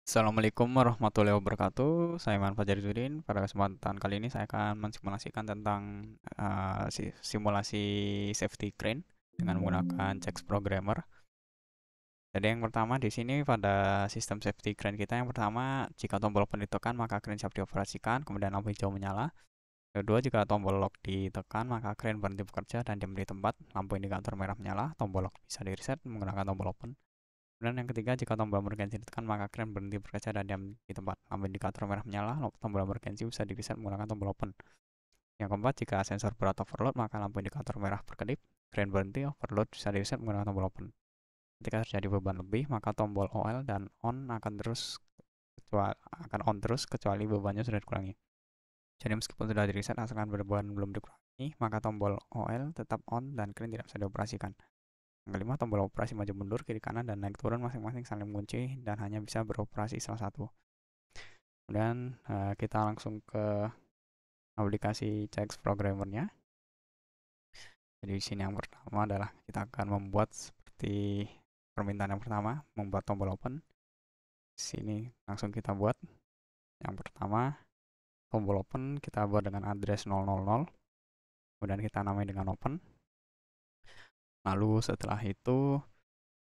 Assalamualaikum warahmatullahi wabarakatuh. Saya Iman Fajarizudin. Pada kesempatan kali ini saya akan mensimulasikan tentang simulasi safety crane dengan menggunakan CheckS Programmer. Jadi yang pertama di sini pada sistem safety crane kita, yang pertama, jika tombol open ditekan maka crane siap dioperasikan, kemudian lampu hijau menyala. Kedua, jika tombol lock ditekan maka crane berhenti bekerja dan diam di tempat, lampu indikator merah menyala, tombol lock bisa di reset menggunakan tombol open. Dan yang ketiga, jika tombol emergency ditekan maka crane berhenti bekerja dan diam di tempat, lampu indikator merah menyala, tombol emergency bisa di reset menggunakan tombol open. Yang keempat, jika sensor berat overload maka lampu indikator merah berkedip, crane berhenti, overload bisa di reset menggunakan tombol open. Ketika terjadi beban lebih maka tombol OL dan on akan on terus kecuali bebannya sudah dikurangi. Jadi meskipun sudah di reset asalkan beban belum dikurangi maka tombol OL tetap on dan crane tidak bisa dioperasikan. Yang kelima, tombol operasi maju mundur, kiri kanan, dan naik turun masing-masing saling mengunci dan hanya bisa beroperasi salah satu. Kemudian kita langsung ke aplikasi CheckS Programmer-nya. Jadi di sini yang pertama adalah kita akan membuat seperti permintaan yang pertama, membuat tombol open. Di sini langsung kita buat. Yang pertama, tombol open kita buat dengan address 000. Kemudian kita namai dengan open. Lalu setelah itu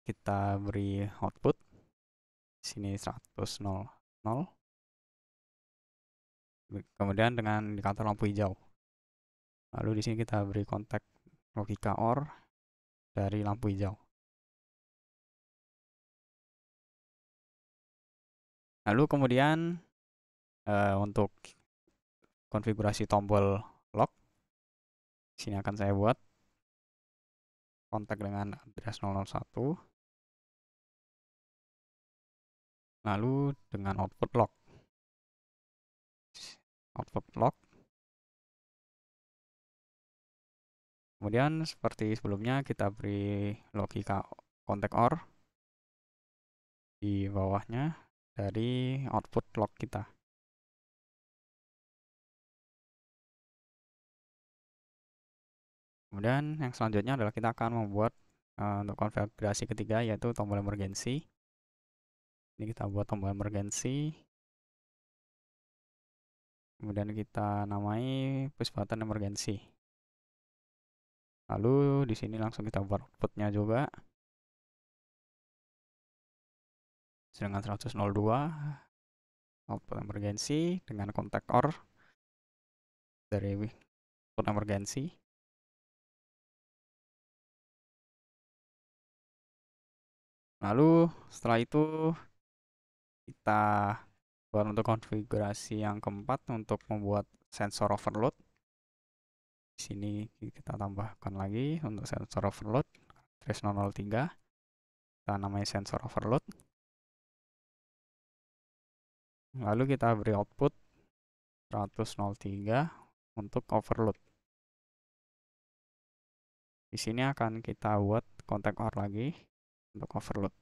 kita beri output. Di sini 100 0. Kemudian dengan indikator lampu hijau. Lalu di sini kita beri kontak logika OR dari lampu hijau. Lalu kemudian untuk konfigurasi tombol lock, di sini akan saya buat kontak dengan address 001. Lalu dengan output lock. Kemudian seperti sebelumnya kita beri logika kontak OR di bawahnya dari output lock kita. Kemudian yang selanjutnya adalah kita akan membuat untuk konfigurasi ketiga, yaitu tombol emergency. Ini kita buat tombol emergency. Kemudian kita namai push button emergency. Lalu di sini langsung kita buat outputnya juga. Dengan 102 output emergency dengan kontak OR dari output emergency. Lalu setelah itu kita buat untuk konfigurasi yang keempat untuk membuat sensor overload. Di sini kita tambahkan lagi untuk sensor overload trace 003. Kita namai sensor overload. Lalu kita beri output 103 untuk overload. Di sini akan kita buat kontak OR lagi untuk overload.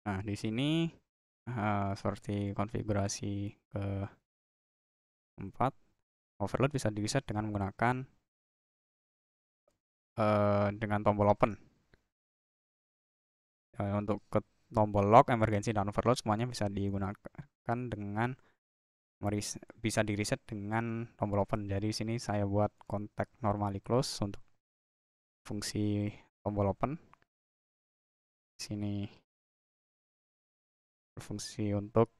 Nah, di sini seperti konfigurasi keempat, overload bisa di reset dengan menggunakan dengan tombol open. Untuk ke tombol lock, emergency, dan overload semuanya bisa digunakan dengan bisa di reset dengan tombol open. Jadi di sini saya buat kontak normally close untuk fungsi tombol open. Di sini berfungsi untuk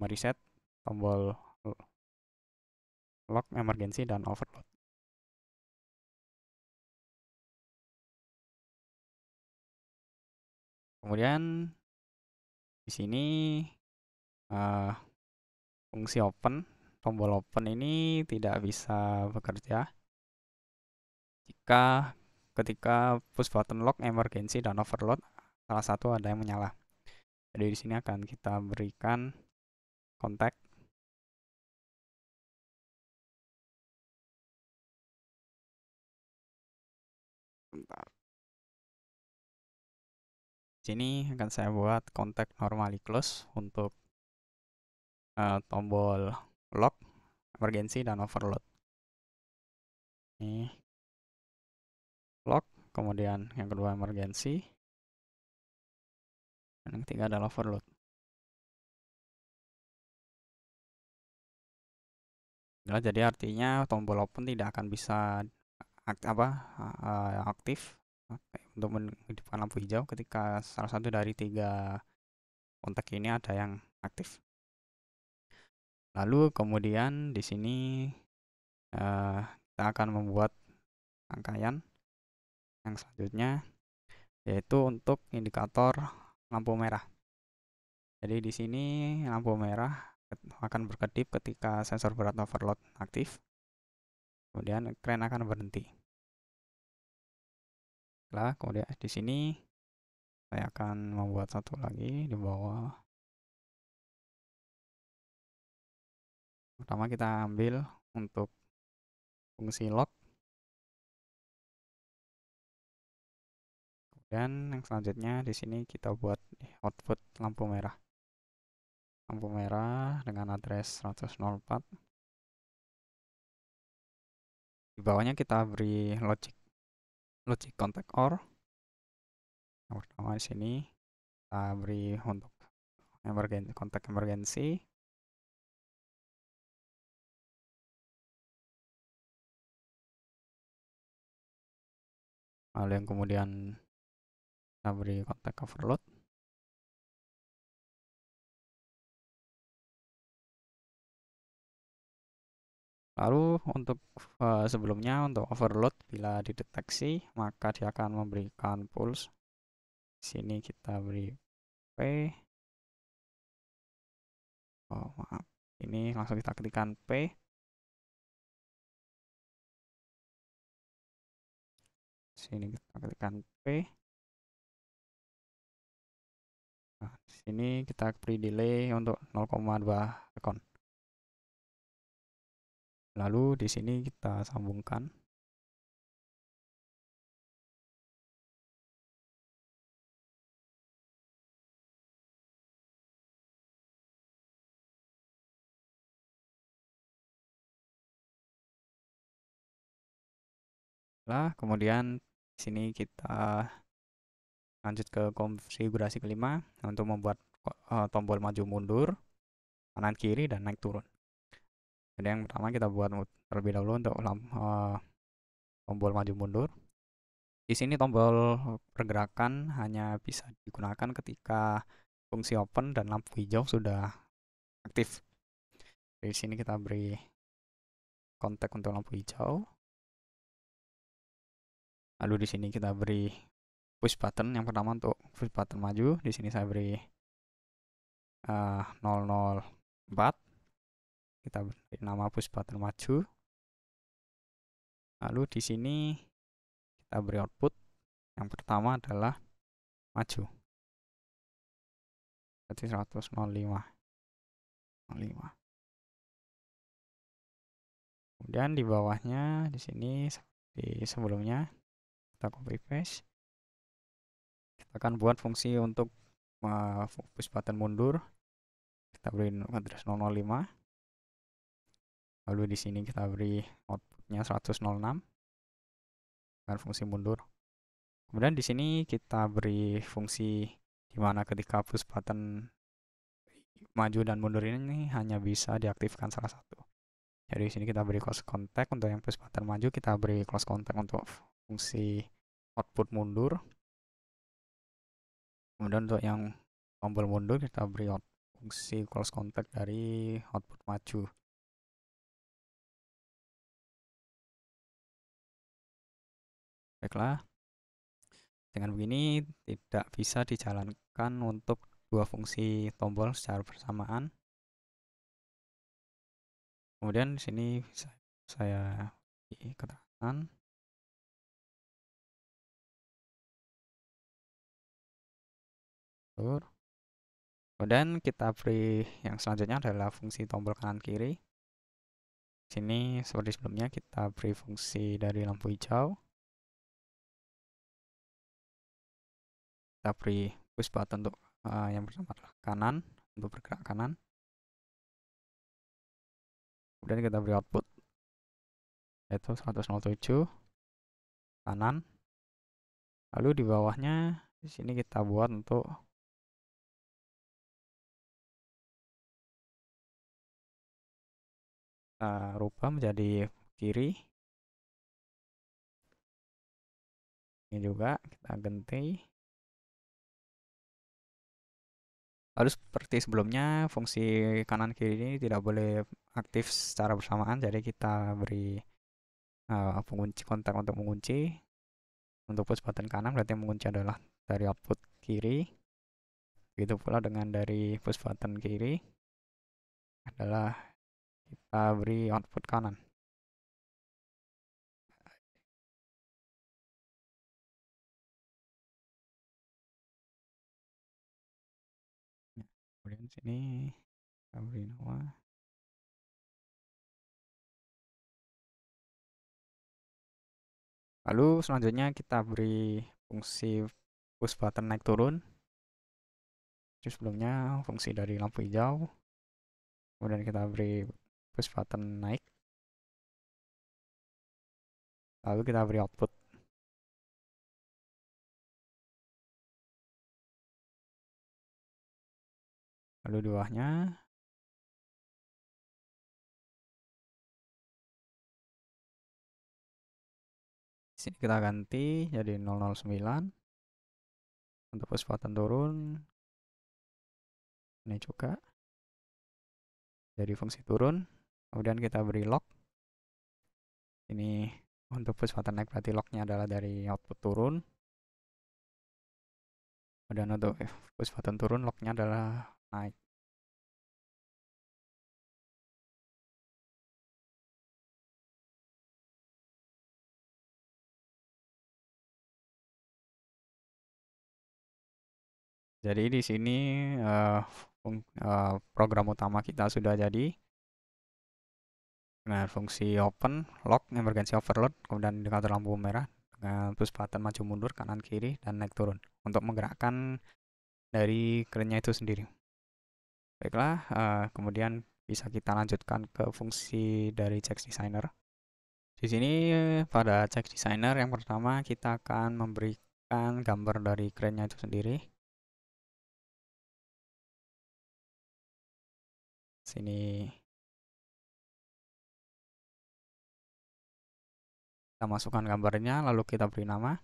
mereset tombol lock, emergency, dan overload. Kemudian di sini fungsi open, tombol open ini tidak bisa bekerja jika ketika push button lock, emergency, dan overload salah satu ada yang menyala. Jadi di sini akan kita berikan kontak. Bentar. Di sini akan saya buat kontak normally close untuk tombol lock, emergency, dan overload. Ini lock, kemudian yang kedua emergency, Dan yang ketiga adalah overload. Jadi artinya tombol open tidak akan bisa aktif untuk menghidupkan lampu hijau ketika salah satu dari 3 kontak ini ada yang aktif. Lalu kemudian di sini kita akan membuat rangkaian yang selanjutnya, yaitu untuk indikator lampu merah. Jadi di sini lampu merah akan berkedip ketika sensor berat overload aktif. Kemudian kren akan berhenti. Kemudian di sini saya akan membuat satu lagi di bawah. Pertama kita ambil untuk fungsi lock. Dan yang selanjutnya di sini kita buat output lampu merah. Lampu merah dengan address 104. Di bawahnya kita beri logic contact OR. Yang pertama di sini kita beri untuk kontak emergency. Lalu yang kemudian kita beri kontak overload. Lalu untuk sebelumnya untuk overload bila dideteksi maka dia akan memberikan pulse. Di sini kita beri P. Oh maaf, ini langsung kita ketikkan P. Sini kita ketikkan P. Nah, di sini kita beri delay untuk 0,2 sekon. Lalu di sini kita sambungkan. Kemudian di sini kita lanjut ke konfigurasi kelima untuk membuat tombol maju mundur, kanan kiri dan naik turun. Jadi yang pertama kita buat terlebih dahulu untuk tombol maju mundur. Di sini tombol pergerakan hanya bisa digunakan ketika fungsi open dan lampu hijau sudah aktif. Di sini kita beri kontak untuk lampu hijau. Lalu di sini kita beri push button yang pertama untuk push button maju. Di sini saya beri 004. Kita beri nama push button maju. Lalu di sini kita beri output. Yang pertama adalah maju. Berarti 105. Kemudian di bawahnya di sini seperti sebelumnya kita copy paste. Kita akan buat fungsi untuk push button mundur. Kita beri address 005. Lalu di sini kita beri outputnya 106 dengan fungsi mundur. Kemudian di sini kita beri fungsi di mana ketika push button maju dan mundur ini hanya bisa diaktifkan salah satu. Jadi di sini kita beri close contact untuk yang push button maju, kita beri close contact untuk fungsi output mundur. Kemudian untuk yang tombol mundur kita beri fungsi close contact dari output maju. Baiklah. Dengan begini tidak bisa dijalankan untuk dua fungsi tombol secara bersamaan. Kemudian di sini saya keterangan. Kemudian kita beri yang selanjutnya adalah fungsi tombol kanan kiri. Di sini seperti sebelumnya kita beri fungsi dari lampu hijau. Kita beri push button untuk yang pertama adalah kanan, untuk bergerak kanan. Kemudian kita beri output yaitu 107 kanan. Lalu di bawahnya di sini kita buat untuk kita rubah menjadi kiri. Ini juga kita ganti. Lalu seperti sebelumnya, fungsi kanan kiri ini tidak boleh aktif secara bersamaan, jadi kita beri pengunci kontak untuk mengunci. Untuk push button kanan berarti mengunci adalah dari output kiri. Begitu pula dengan dari push button kiri adalah kita beri output kanan. Kemudian sini kita beri nama. Lalu selanjutnya kita beri fungsi push button naik turun. Jadi sebelumnya fungsi dari lampu hijau. Kemudian kita beri push button naik. Lalu kita beri output. Lalu di bawahnya sini kita ganti jadi 009. Untuk push button turun ini juga jadi fungsi turun. Kemudian kita beri lock. Ini untuk push button naik berarti locknya adalah dari output turun. Dan untuk push button turun locknya adalah naik. Jadi di sini program utama kita sudah jadi dengan fungsi open, lock, emergency overload, kemudian indikator lampu merah dengan push button maju mundur kanan kiri dan naik turun untuk menggerakkan dari kerennya itu sendiri. Baiklah, kemudian bisa kita lanjutkan ke fungsi dari CX Designer. Di sini pada CX Designer yang pertama kita akan memberikan gambar dari kerennya itu sendiri. Sini kita masukkan gambarnya, lalu kita beri nama.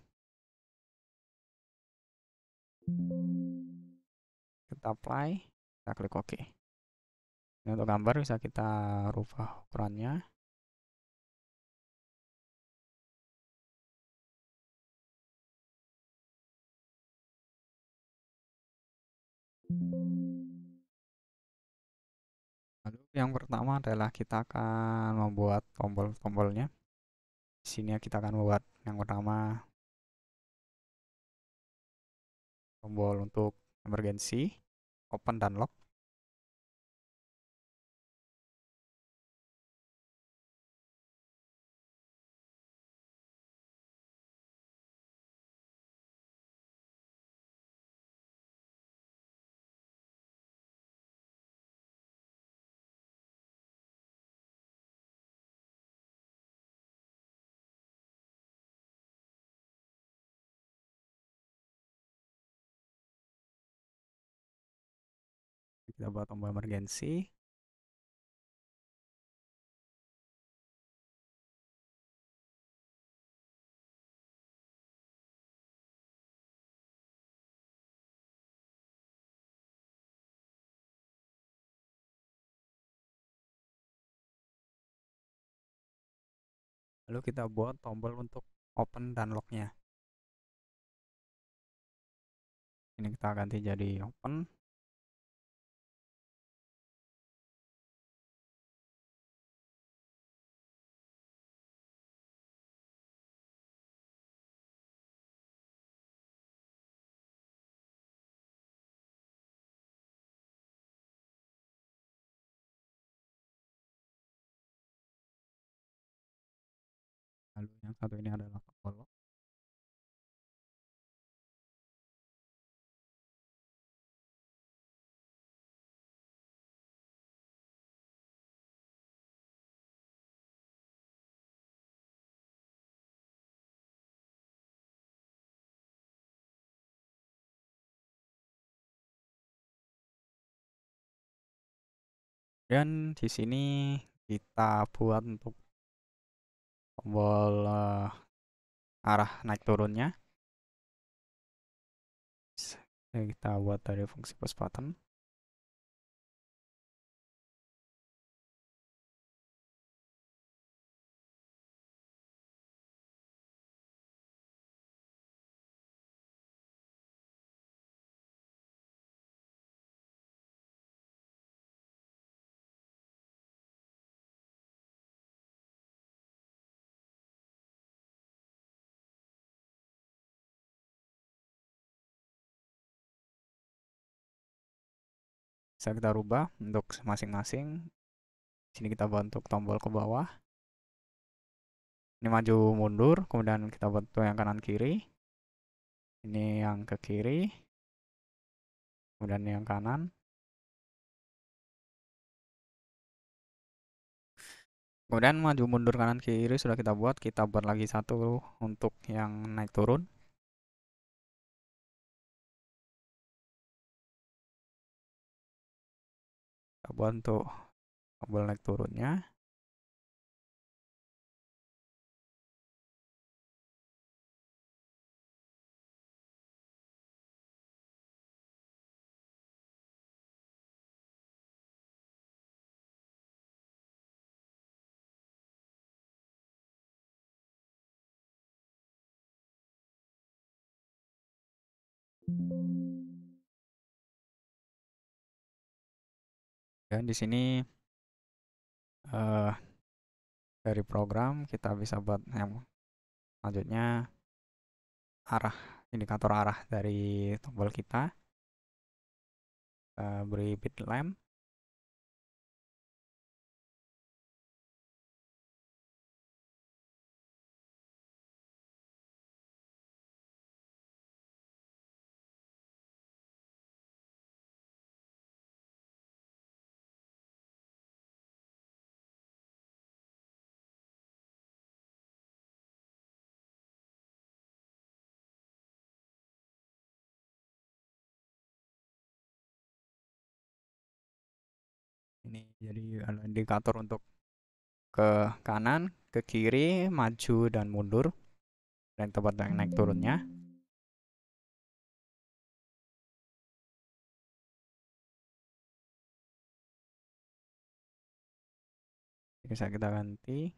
Kita apply, kita klik OK. Ini untuk gambar bisa kita rubah ukurannya. Lalu yang pertama adalah kita akan membuat tombol-tombolnya. Di sini kita akan membuat yang pertama tombol untuk emergency, open dan lock. Kita buat tombol emergency. Lalu kita buat tombol untuk open dan locknya. Ini kita ganti jadi open. Lalu yang satu ini adalah tombol lock. Dan di sini kita buat untuk tombol arah naik turunnya. Kita buat dari fungsi push button. Bisa kita rubah untuk masing-masing. Sini kita buat untuk tombol ke bawah. Ini maju mundur, kemudian kita buat untuk yang kanan kiri. Ini yang ke kiri, kemudian yang kanan. Kemudian maju mundur kanan kiri sudah kita buat lagi satu untuk yang naik turun. Kita buat untuk tombol naik turunnya. Dan di sini dari program kita bisa buat yang selanjutnya arah, indikator arah dari tombol kita. Beri bit lamp. Ini jadi indikator untuk ke kanan, ke kiri, maju dan mundur, dan tempat yang naik turunnya. Bisa kita ganti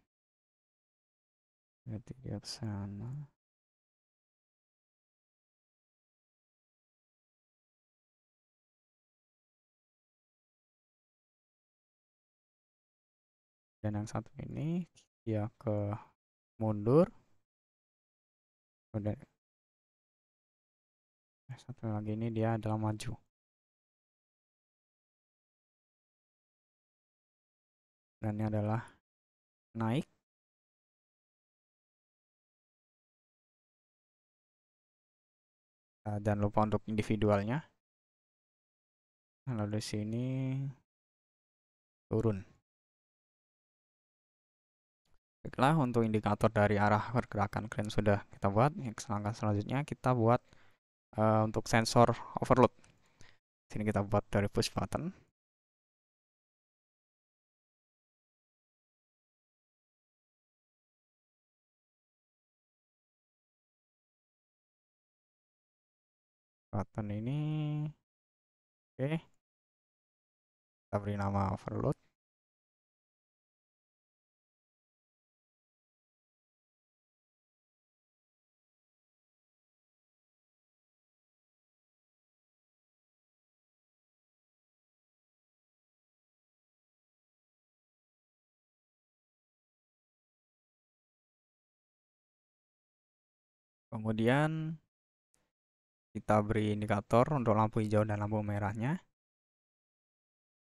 dia ke sana. Dan yang satu ini dia ke mundur, kemudian satu lagi ini dia adalah maju. Dan ini adalah naik. Dan lupa untuk individualnya. Lalu di sini turun. Baiklah, untuk indikator dari arah pergerakan crane sudah kita buat. Yang langkah selanjutnya kita buat untuk sensor overload. Sini kita buat dari push button. Button ini oke. Kita beri nama overload. Kemudian kita beri indikator untuk lampu hijau dan lampu merahnya.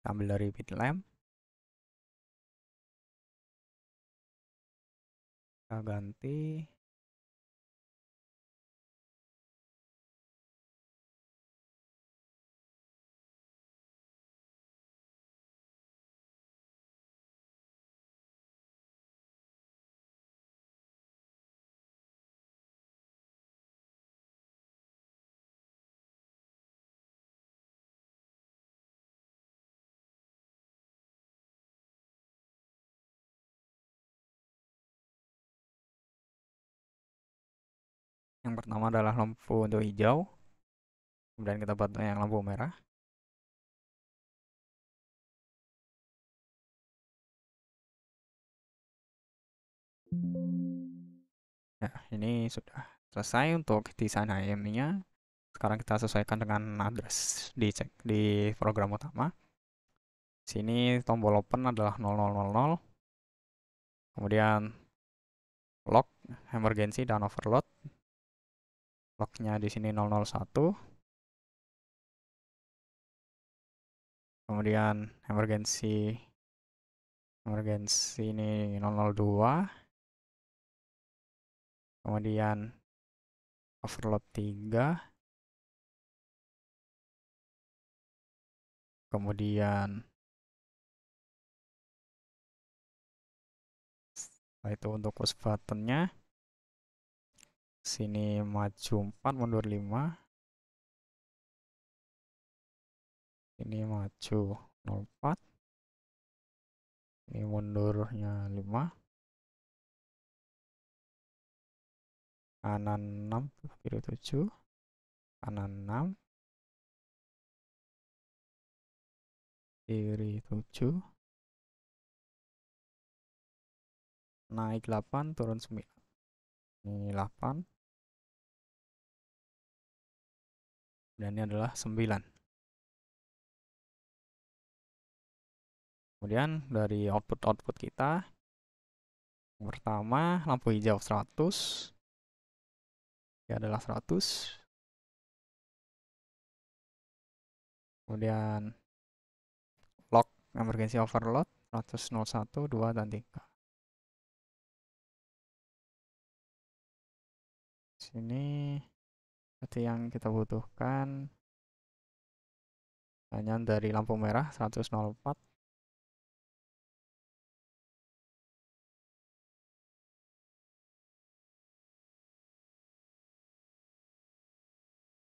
Ambil dari bit lamp. Kita ganti. Yang pertama adalah lampu untuk hijau, kemudian kita buat yang lampu merah. Nah, ini sudah selesai untuk desain HMI-nya. Sekarang kita sesuaikan dengan address di program utama. Sini tombol open adalah 0000. Kemudian lock, emergency dan overload. Locknya di sini 001. Kemudian emergency ini 002. Kemudian overload 3. Kemudian setelah itu untuk push buttonnya, sini maju 4, mundur 5. Ini maju 04. Ini mundurnya 5. Kanan 6, kiri 7. Kanan 6. Kiri 7. Naik 8, turun 9. Ini 8. Dan ini adalah 9. Kemudian dari output kita, yang pertama lampu hijau 100. Ini adalah 100. Kemudian lock emergency overload 100, 01, 2, dan 3. Sini seperti yang kita butuhkan hanya dari lampu merah 104.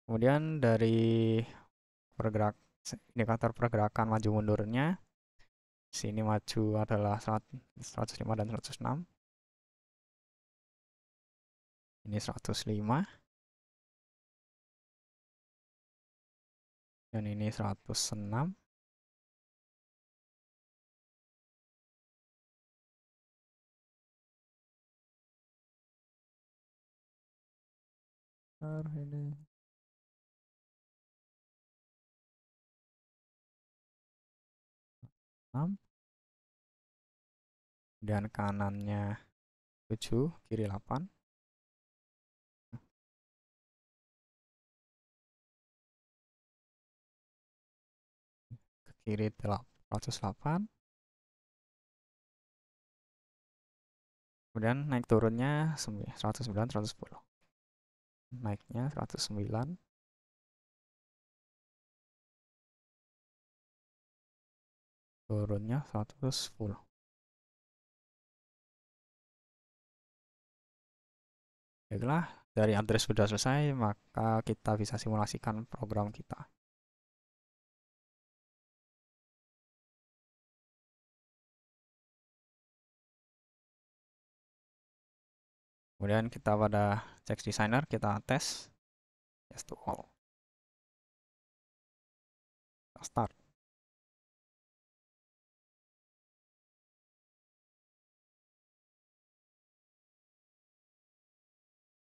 Kemudian dari indikator pergerakan maju mundurnya, sini maju adalah 105 dan 106. Ini 105. Dan ini 106. Ini 6. Dan kanannya 7, kiri 8. Ke kiri 108. Kemudian naik turunnya 109, 110. Naiknya 109. Turunnya 110. Baiklah, dari address sudah selesai, maka kita bisa simulasikan program kita. Kemudian kita pada text designer, kita tes. Yes to all. Start.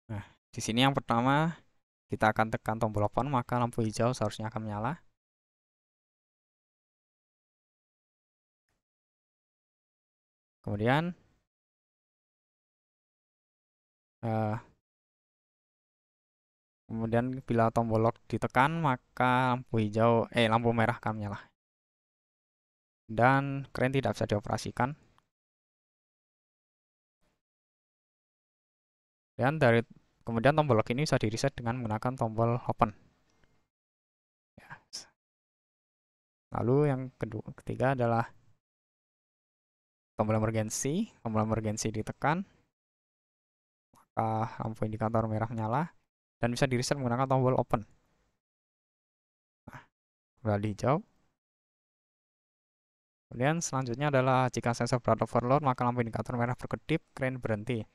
Nah, di sini yang pertama kita akan tekan tombol open, maka lampu hijau seharusnya akan menyala. Kemudian bila tombol lock ditekan, maka lampu merah akan menyala. Dan crane tidak bisa dioperasikan. Dan kemudian tombol lock ini bisa di reset dengan menggunakan tombol open. Ya. Lalu yang ketiga adalah tombol emergency. Tombol emergency ditekan, maka lampu indikator merah menyala dan bisa di reset menggunakan tombol open. Nah, kembali hijau. Kemudian selanjutnya adalah jika sensor berat overload, maka lampu indikator merah berkedip, crane berhenti.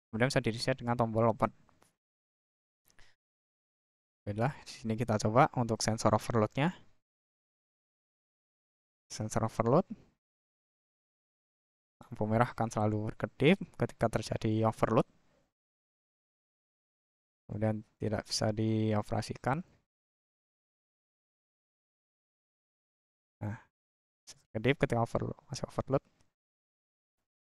Kemudian bisa di reset dengan tombol open. Baiklah, di sini kita coba untuk sensor overload-nya. Sensor overload, lampu merah akan selalu berkedip ketika terjadi overload. Kemudian tidak bisa dioperasikan. Nah, kedip ketika masih overload.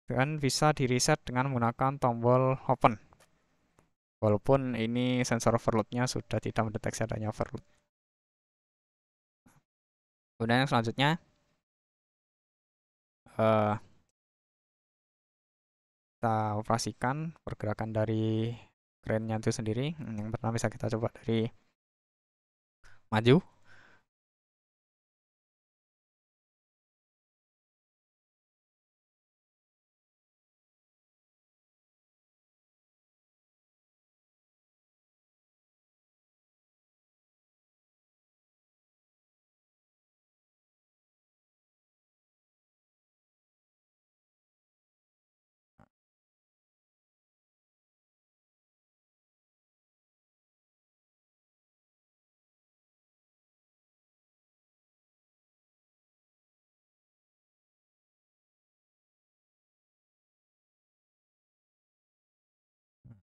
Dan bisa di reset dengan menggunakan tombol open. Walaupun ini sensor overload-nya sudah tidak mendeteksi adanya overload. Kemudian yang selanjutnya, kita operasikan pergerakan dari crane-nya itu sendiri. Yang pertama bisa kita coba dari maju.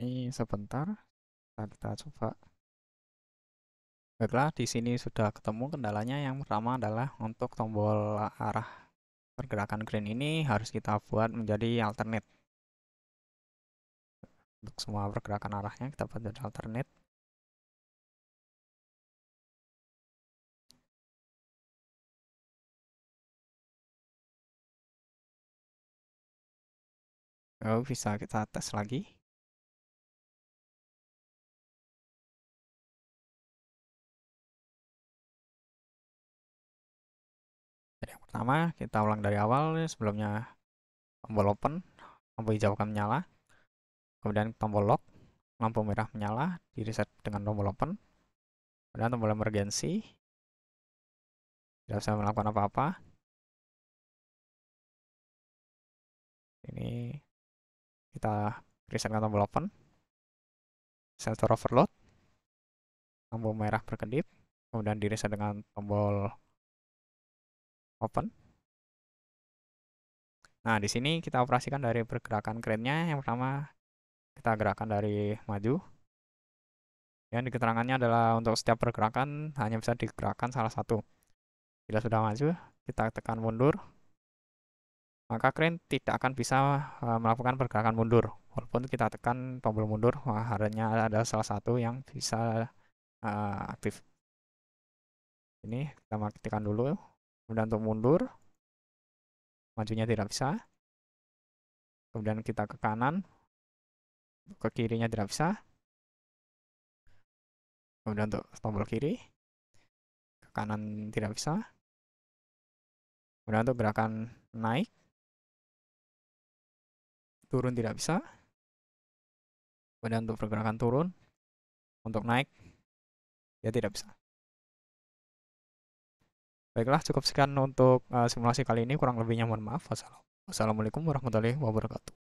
Ini sebentar, kita coba. Baiklah, di sini sudah ketemu kendalanya. Yang pertama adalah untuk tombol arah pergerakan crane ini harus kita buat menjadi alternate. Untuk semua pergerakan arahnya kita buat menjadi alternate. Lalu bisa kita tes lagi. Jadi yang pertama kita ulang dari awal. Sebelumnya tombol open, lampu hijau akan menyala. Kemudian tombol lock, lampu merah menyala, di reset dengan tombol open. Kemudian tombol emergency, tidak bisa melakukan apa-apa. Ini kita reset dengan tombol open. Sensor overload, lampu merah berkedip, kemudian di reset dengan tombol open. Nah, di sini kita operasikan dari pergerakan crane-nya. Yang pertama kita gerakkan dari maju. Yang di keterangannya adalah untuk setiap pergerakan hanya bisa digerakkan salah satu. Bila sudah maju, kita tekan mundur, maka crane tidak akan bisa melakukan pergerakan mundur. Walaupun kita tekan tombol mundur, hanya ada salah satu yang bisa aktif. Ini kita matikan dulu. Kemudian untuk mundur, majunya tidak bisa. Kemudian kita ke kanan, ke kirinya tidak bisa. Kemudian untuk tombol kiri, ke kanan tidak bisa. Kemudian untuk gerakan naik, turun tidak bisa. Kemudian untuk pergerakan turun, untuk naik, ya tidak bisa. Baiklah, cukup sekian untuk simulasi kali ini. Kurang lebihnya mohon maaf. Wassalamualaikum warahmatullahi wabarakatuh.